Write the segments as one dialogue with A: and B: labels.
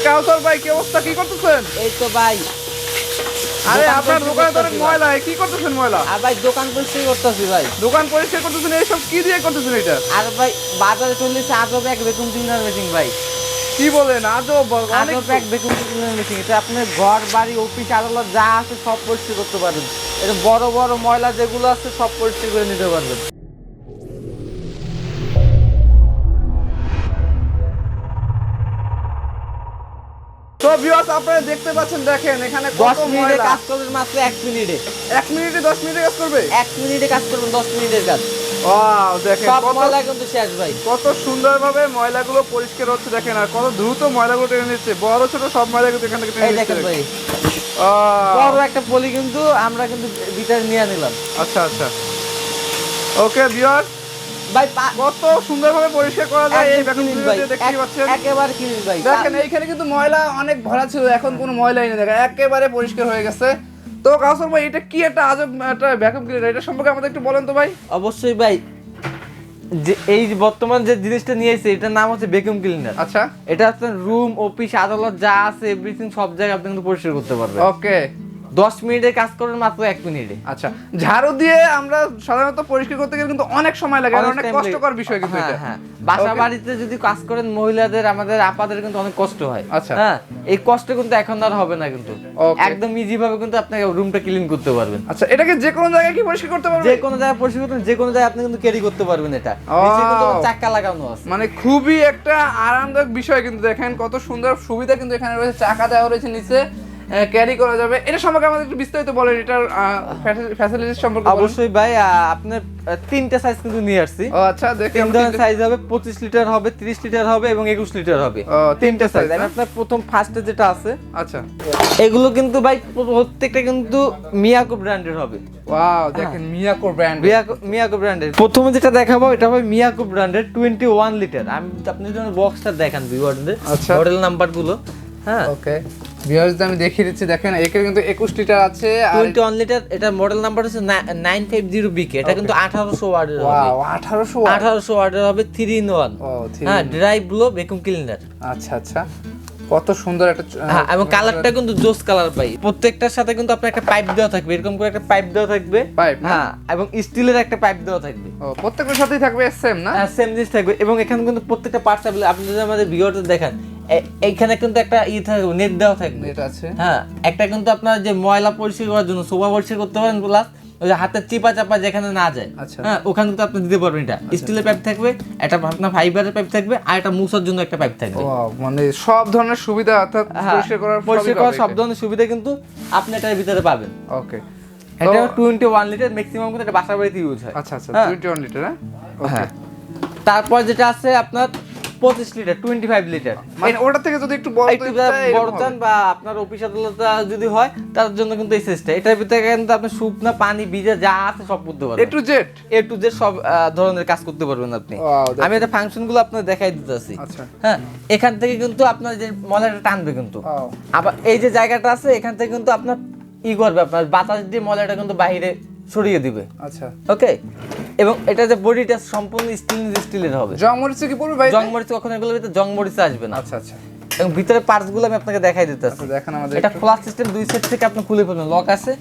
A: কাউসার ভাই কি অবস্থা, কি করতেছেন?
B: এই তো ভাই,
A: আরে আপনার দোকানে তো অনেক ময়লা, কি করতেছেন ময়লা?
B: আর ভাই দোকান পরিষ্কার করতেছি ভাই।
A: দোকান পরিষ্কার করতেছেন, এইসব কি দিয়ে করতেছেন এটা?
B: আর ভাই বাজারে চলেছে আজব এক ভ্যাকুম ক্লিনার মেশিন ভাই।
A: কি বলেন? আজব
B: এক ভ্যাকুম ক্লিনার মেশিন। এটা আপনার ঘর বাড়ি অফিস আদালত যা আছে সব পরিষ্কার করতে পারবেন। এটা বড় বড় ময়লা যেগুলো আছে সব পরিষ্কার করে নিতে পারবেন।
A: তো ভিউয়ার্স আপনারা দেখতে পাচ্ছেন, দেখেন এখানে
B: 10
A: কত
B: মিনিটে
A: ময়লা।
B: কাজ করবেন মাত্র 1 মিনিটে।
A: 1 মিনিটে 10 মিনিটে কাজ করবে?
B: 1 মিনিটে কাজ করবেন, 10 মিনিটের কাজ।
A: ওয়াও, দেখেন
B: সব
A: কত
B: ময়লা কিন্তু শেষ ভাই।
A: কত সুন্দরভাবে ময়লাগুলো পরিষ্কার হচ্ছে, দেখেন আর কত দ্রুত ময়লাগুলো টেনে নিচ্ছে। বড় ছোট সব ময়লা কিন্তু এখান থেকে টেনে
B: এই
A: নিচ্ছে।
B: দেখেন ভাই, বড় একটা পলি কিন্তু আমরা কিন্তু ভিতরে নিয়ে নিলাম।
A: আচ্ছা আচ্ছা, ওকে ভিউয়ার্স,
B: ভাই
A: কত সুন্দরভাবে পরিষ্কার করা যায় এই ভ্যাকুম ক্লিনার দিয়ে, দেখতেই পাচ্ছেন
B: একেবারে ক্লিন ভাই।
A: দেখেন এইখানে কিন্তু ময়লা অনেক ভরা ছিল, এখন কোনো ময়লাই নেই, দেখেন একেবারে পরিষ্কার হয়ে গেছে। তো কাউসার ভাই এটা কি একটা আজব একটা ভ্যাকুম ক্লিনার, এটা সম্পর্কে আমাদের একটু বলেন তো ভাই।
B: অবশ্যই ভাই, যে এই যে বর্তমান যে জিনিসটা নিয়েছে এটার নাম হচ্ছে ভ্যাকুম ক্লিনার।
A: আচ্ছা,
B: এটা আপনার রুম অফিস আদালত যা আছে এভরিথিং সব জায়গায় আপনি কিন্তু পরিষ্কার করতে পারবেন।
A: ওকে,
B: 10 মিনিটে কাজ করবেন মাত্র 1 মিনিটে।
A: আচ্ছা, ঝাড়ু দিয়ে আমরা সাধারণত পরিষ্কার করতে গেলে কিন্তু অনেক সময় লাগে,
B: অনেক
A: অনেক
B: time
A: কষ্টকর বিষয় কিন্তু
B: হ্যাঁ,
A: এটা।
B: হ্যাঁ, বাসা
A: Okay.
B: বাড়িতে যদি কাজ করেন মহিলাদের আমাদের আপাদের কিন্তু অনেক কষ্ট হয়।
A: আচ্ছা।
B: হ্যাঁ, এই কষ্ট কিন্তু এখন আর হবে না কিন্তু।
A: Okay.
B: একদম ইজি ভাবে কিন্তু আপনি রুমটা ক্লিন করতে পারবেন।
A: আচ্ছা, এটাকে যে কোনো জায়গায় কি পরিষ্কার করতে পারবে?
B: যে কোনো জায়গায় পরিষ্কার করতে, যে কোনো জায়গায় আপনি কিন্তু ক্যারি করতে পারবেন। এটা নিচে কিন্তু চাকা লাগানো আছে,
A: মানে খুবই একটা আরামদায়ক বিষয় কিন্তু। দেখেন কত সুন্দর সুবিধা কিন্তু এখানে রয়েছে, চাকা দেওয়া রয়েছে নিচে, ক্যারি করা যাবে। এটা সম্পর্কে আমাদের একটু বিস্তারিত বলেন, এটার ফ্যাসিলিটিস সম্পর্কে বলেন।
B: অবশ্যই ভাই, আপনার 3টা সাইজ কিন্তু নিয়ে আসছি।
A: ও আচ্ছা, দেখেন
B: 3 ধরনের সাইজ হবে, 25 লিটার হবে, 30 লিটার হবে এবং 21 লিটার হবে। 3টা সাইজ। আপনার প্রথম ফার্স্টে যেটা আছে,
A: আচ্ছা,
B: এগুলো কিন্তু ভাই প্রত্যেকটা কিন্তু মিয়াকো ব্র্যান্ডের হবে।
A: ওয়াও, দেখেন মিয়াকো ব্র্যান্ড,
B: মিয়াকো ব্র্যান্ডের। প্রথমে যেটা দেখাবো এটা হবে মিয়াকো ব্র্যান্ডের 21 লিটার। আমি আপনি যদি বক্সটা দেখেন ভিউয়ারদের,
A: আচ্ছা,
B: মডেল নাম্বারগুলো। হ্যাঁ,
A: ওকে ভিউয়ার্স, আমি দেখিয়ে দিচ্ছি। দেখেন এখানে কিন্তু 21 লিটার আছে, আর
B: 21 লিটার। এটা মডেল নাম্বার হচ্ছে 950 বিকে। এটা কিন্তু 1800 ওয়াটের হবে।
A: ওয়াও, 1800
B: ওয়াটের হবে, 3 in 1।
A: ও, 3
B: হ্যাঁ, ড্রাই ব্লো ভ্যাকুম ক্লিনার।
A: আচ্ছা আচ্ছা, কত সুন্দর একটা
B: হ্যাঁ, এবং কালারটা কিন্তু জোস কালার পাই। প্রত্যেকটার সাথে কিন্তু আপনার একটা পাইপ দেওয়া থাকবে, এরকম করে একটা পাইপ দেওয়া থাকবে।
A: পাইপ,
B: হ্যাঁ, এবং স্টিলের একটা পাইপ দেওয়া থাকবে।
A: ও, প্রত্যেকটার সাথেই থাকবে সেম না?
B: হ্যাঁ, সেম জিনিস থাকবে। এবং এখানে কিন্তু প্রত্যেকটা পার্টস আপনি যদি আমাদের ভিডিওতে দেখেন, এইখানে কিন্তু একটা থাকবে, নেট দেওয়া থাকবে।
A: এটা আছে,
B: হ্যাঁ, একটা কিন্তু আপনার যে ময়লা পরিষ্কার করার জন্য সোফা পরিষ্কার করতে পারেন, প্লাস ওই যে হাতের চিপা চাপা যেখানে না যায়,
A: আচ্ছা,
B: হ্যাঁ, ওখানে কিন্তু আপনি দিতে পারবেন। এটা স্টিলের পাইপ থাকবে, একটা আপনার ফাইবারের পাইপ থাকবে, আর একটা মুছার জন্য একটা পাইপ থাকবে।
A: ওয়াও, মানে সব ধরনের সুবিধা, অর্থাৎ পরিষ্কার করার
B: সব ধরনের সুবিধা কিন্তু আপনি এটার ভিতরে পাবেন।
A: ওকে,
B: এটা 21 লিটার ম্যাক্সিমাম কিন্তু এটা বাসা বাড়িতে ইউজ হয়।
A: আচ্ছা আচ্ছা,
B: হ্যাঁ।
A: 21 লিটার,
B: হ্যাঁ, তারপর যেটা আছে আপনার 25 লিটার, 25 লিটার।
A: মানে ওটা থেকে যদি একটু বড়
B: বড় চান বা আপনার অফিস আদালত যদি হয় তার জন্য কিন্তু এই সিস্টেম। এটার ভিতরে কিন্তু আপনি শুকনা পানি ভিজা যা আছে সব করতে পারবেন।
A: A to Z
B: সব ধরনের কাজ করতে পারবেন আপনি। আমি এটা ফাংশনগুলো আপনাদের দেখাই দিতেছি।
A: আচ্ছা,
B: হ্যাঁ, এখান থেকে কিন্তু আপনার যে ময়লাটা টানবে কিন্তু, আবার এই যে জায়গাটা আছে এখান থেকে কিন্তু আপনার করবে, আপনার বাতাস দিয়ে ময়লাটা কিন্তু বাইরে ছড়িয়ে দিবে।
A: আচ্ছা,
B: ওকে, এবং এটা যে বডিটা সম্পূর্ণ স্টিলের হবে।
A: জংমরিচ কি পড়বে ভাই?
B: জংমরিচ কখনো এগুলোর ভিতরে জংমরিচ আসবে না।
A: আচ্ছা আচ্ছা,
B: এবং ভিতরে পার্টস গুলো আমি আপনাকে দেখাই দিতেছি।
A: আচ্ছা, দেখেন আমাদের
B: এটা খোলা সিস্টেম, দুই সাইড থেকে আপনি খুলে ফেলবেন, লক আছে,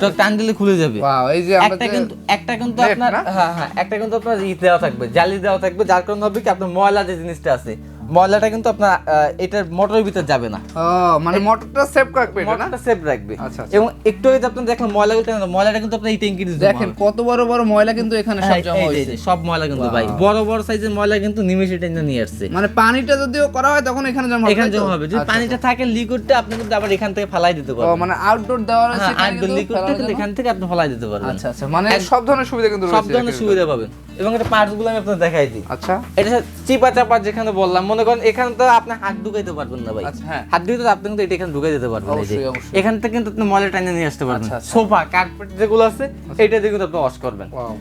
B: তো টান দিলে খুলে যাবে।
A: ওয়াও, এই যে আমরা
B: একটা কিন্তু আপনার হ্যাঁ একটা কিন্তু আপনার দেওয়া থাকবে, জালি দেওয়া থাকবে, যার কারণে হবে কি আপনার ময়লা যে জিনিসটা আছে, ময়লাটা কিন্তু আপনার এটার মোটরের ভিতরে যাবে না।
A: ও, মানে মোটরটা সেভ রাখবে, এটা না?
B: মোটরটা সেভ রাখবে।
A: আচ্ছা,
B: এবং একটু আগে আপনি দেখেন ময়লাটা কিন্তু আপনার এই ট্যাঙ্কিতে জমা
A: দেখেন
B: হবে।
A: কত বড় বড় ময়লা কিন্তু এখানে সব জমা
B: এই
A: হয়েছে।
B: যে সব ময়লা কিন্তু ভাই বড় বড় সাইজের ময়লা কিন্তু নিমেষে টেনে নিয়ে আসছে।
A: মানে পানিটা যদিও করা হয় তখন এখানে জমা হবে,
B: এখানে জমা হবে। যদি পানিটা থাকে লিকুইডটা আপনি কিন্তু আবার এখান থেকে ফালাই দিতে
A: ও,
B: পারবেন।
A: মানে আউটডোর দেওয়া রয়েছে,
B: আর লিকুইডটা কিন্তু এখান থেকে আপনি ফালাই দিতে পারবেন।
A: আচ্ছা আচ্ছা, মানে সব ধরনের সুবিধা কিন্তু রয়েছে,
B: সব ধরনের সুবিধা পাবেন। এবং এটা পার্টস গুলো আমি আপনাদের দেখাই দিই।
A: আচ্ছা,
B: এটা চিপা চাপা যেখানে বললাম, মনে করেন এখানে তো আপনি হাত ঢুকাইতে পারবেন না ভাই।
A: আচ্ছা, হ্যাঁ,
B: হাত দিয়ে তো আপনি কিন্তু এটা এখানে ঢুকাই দিতে পারবেন। এই যে
A: অবশ্যই অবশ্যই,
B: এখান থেকে কিন্তু আপনি ময়লা টাইনে নিয়ে আসতে পারবেন।
A: আচ্ছা, আচ্ছা।
B: সোফা কার্পেট যেগুলো আছে এইটা দিয়ে কিন্তু আপনি ওয়াশ করবেন।
A: ওয়াও,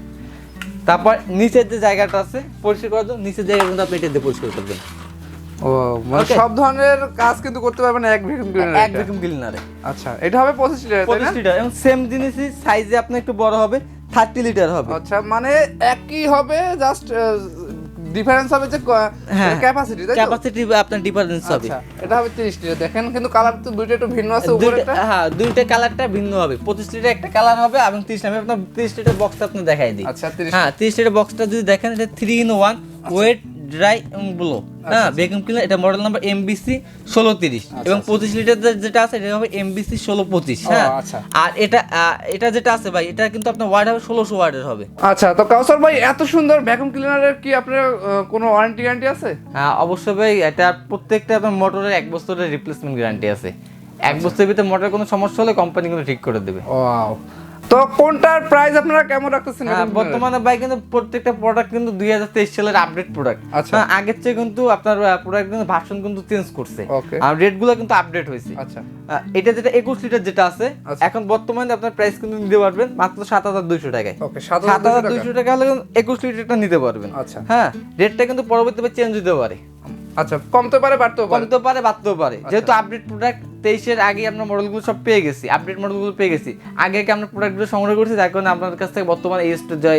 B: তারপর নিচের যে জায়গাটা আছে পরিষ্কার করার জন্য নিচের জায়গা কিন্তু আপনি এটা দিয়ে পরিষ্কার করবেন।
A: ও, মানে সব ধরনের কাজ কিন্তু করতে পারবেন এক ভ্যাকুম ক্লিনারে,
B: এক ভ্যাকুম ক্লিনারে।
A: আচ্ছা, এটা হবে 25 লিটার, তাই না?
B: 25 লিটার, এবং সেম জিনিসই সাইজে আপনি একটু বড় হবে, 30 লিটার হবে।
A: আচ্ছা, মানে একই হবে, জাস্ট ডিফারেন্স হবে যে ক্যাপাসিটি, তাই তো?
B: ক্যাপাসিটি আপনার ডিফারেন্স হবে।
A: আচ্ছা, এটা হবে 30 লিটার। দেখেন কিন্তু কালার তো দুইটা একটু ভিন্ন আছে, উপরেরটা
B: হ্যাঁ দুইটা কালারটা ভিন্ন হবে। 25 লিটার একটা কালার হবে এবং 30 লিটার আপনার 30 লিটার বক্সটা আপনি দেখাই দিই।
A: আচ্ছা 30।
B: হ্যাঁ 30 লিটার বক্সটা যদি দেখেন এটা 3 in 1 ওয়েট ড্রাই এবং ব্লো। হ্যাঁ ভ্যাকুয়াম ক্লিনার, এটা মডেল নাম্বার এমবিসি 1630 এবং 25 লিটার যেটা আছে এটা হবে এমবিসি 1625। হ্যাঁ আর এটা যেটা আছে ভাই এটা কিন্তু আপনার ওয়াট হবে 1600 ওয়াটের হবে।
A: আচ্ছা, তো কাউসার ভাই এত সুন্দর ভ্যাকুয়াম ক্লিনারের কি আপনার কোনো ওয়ারেন্টি গ্যারান্টি আছে?
B: হ্যাঁ অবশ্যই ভাই, এটা প্রত্যেকটা আপনার মোটরের 1 বছরের রিপ্লেসমেন্ট গ্যারান্টি আছে। 1 বছরের ভিতরে মোটরের কোনো সমস্যা হলে কোম্পানি কিন্তু ঠিক করে দেবে।
A: ওয়াও, তো কোনটার প্রাইস আপনারা কেমন রাখতেছেন?
B: বর্তমানে ভাই কিন্তু প্রত্যেকটা প্রোডাক্ট কিন্তু 2023 সালের আপডেট প্রোডাক্ট।
A: আচ্ছা,
B: আগের চেয়ে কিন্তু আপনার প্রোডাক্ট কিন্তু ভার্সন কিন্তু চেঞ্জ করছে
A: ওকে,
B: আর রেটগুলো কিন্তু আপডেট হয়েছে।
A: আচ্ছা,
B: এটা যেটা 21 লিটার যেটা আছে এখন বর্তমানে আপনার প্রাইস কিন্তু নিতে পারবেন মাত্র 7200 টাকায়।
A: ওকে,
B: 7200 টাকা হলে 21 লিটারটা নিতে পারবেন।
A: আচ্ছা,
B: হ্যাঁ রেটটা কিন্তু পরবর্তীতে চেঞ্জ হতে পারে।
A: আচ্ছা, কমতে পারে বাড়তেও পারে,
B: বাড়তেও পারে, যেহেতু আপডেট প্রোডাক্ট 23 এর আগে আমরা মডেলগুলো সব পেয়ে গেছি, আপডেট মডেলগুলো পেয়ে গেছি। আগে আমরা প্রোডাক্টগুলো সংগ্রহ করছি, যার কারণে আপনাদের কাছ থেকে বর্তমানে এই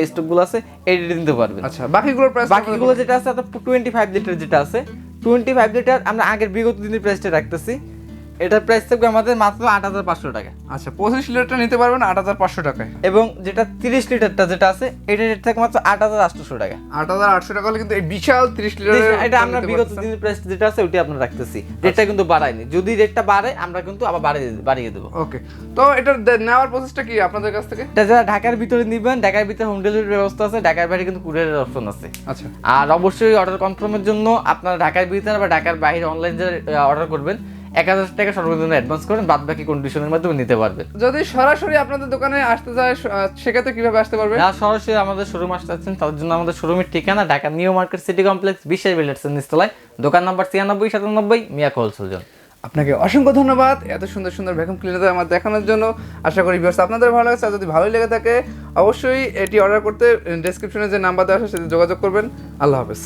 B: স্টকগুলো আছে এই রেটে নিতে পারবেন।
A: আচ্ছা, বাকিগুলোর প্রাইস?
B: বাকিগুলো যেটা আছে আপনার 25 লিটার যেটা আছে 25 লিটার আমরা আগের বিগত দিনের প্রাইসটা রাখতেছি। এটার প্রাইস থাকবে আমাদের মাত্র 8500 টাকা।
A: আচ্ছা, 25 লিটারটা নিতে পারবেন 8500 টাকায়।
B: এবং যেটা 30 লিটারটা যেটা আছে এটার রেট থাকবে মাত্র 8800 টাকা।
A: 8800 টাকা হলে কিন্তু এই বিশাল 30 লিটারের
B: এটা আমরা বিগত দিনের প্রাইস যেটা আছে ওইটা আপনারা রাখতেছি, রেটটা কিন্তু বাড়ায়নি। যদি রেটটা বাড়ে আমরা কিন্তু আবার বাড়িয়ে দেব।
A: ওকে, তো এটা নেওয়ার প্রসেসটা কি আপনাদের কাছ থেকে?
B: এটা যারা ঢাকার ভিতরে নিবেন, ঢাকার ভিতরে হোম ডেলিভারি ব্যবস্থা আছে, ঢাকার বাইরে কিন্তু কুরিয়ারের অপশন আছে।
A: আচ্ছা,
B: আর অবশ্যই অর্ডার কনফার্মের জন্য আপনারা ঢাকার ভিতরে বা ঢাকার বাইরে অনলাইনে অর্ডার করবেন, 1000 টাকা সর্বনিম্ন অ্যাডভান্স করেন, বাদ বাকি কন্ডিশনের মাধ্যমে নিতে পারবেন।
A: যদি সরাসরি আপনাদের দোকানে আসতে চায় সেক্ষেত্রে কিভাবে আসতে পারবে?
B: যারা সরাসরি আমাদের শোরুম আসতে চাচ্ছেন তাদের জন্য আমাদের শোরুমের ঠিকানা Dhaka new market city complex 20 বিল্ডার্সের নিচতলায়, দোকান নাম্বার 9697 মিয়াকো হোলসেল জোন।
A: আপনাকে অসংখ্য ধন্যবাদ এত সুন্দর সুন্দর ভ্যাকুয়াম ক্লিনার আমার দেখানোর জন্য। আশা করি ভিউয়ার্স আপনাদের ভালো লাগছে। আর যদি ভালোই লেগে থাকে অবশ্যই এটি অর্ডার করতে ডেসক্রিপশনে যে নাম্বার দেওয়া আছে সেটা যোগাযোগ করবেন। আল্লাহ হাফেজ।